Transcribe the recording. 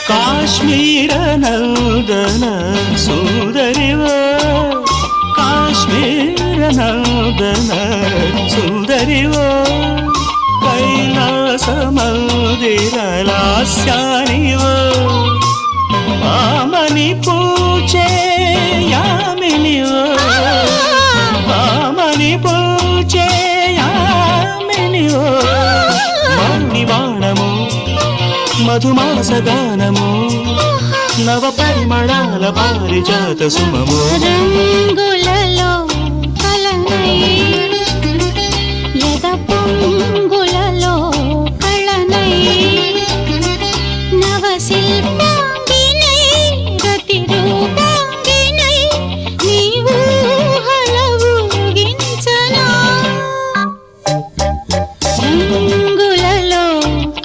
ಕಾಶ್ಮೀರ ನಂದನ ಸುಂದರಿವ ಕಾಶ್ಮೀರ ನಂದನ ಸುಂದರಿವ ಕೈಲಾಸ ಮಂದಿರ ಲಾಸ್ಯಾನಿವ ಮಾಮನಿ ಪೂಜೆ ಯಾಮಿನಿವ ಮಾಮನಿ ಪೂಜೆ యామినివ మణివాణము మధుమాసగానము నవ పరిమళాల పారిజాత సుమము రంగులలో కలనై ఎద పొంగు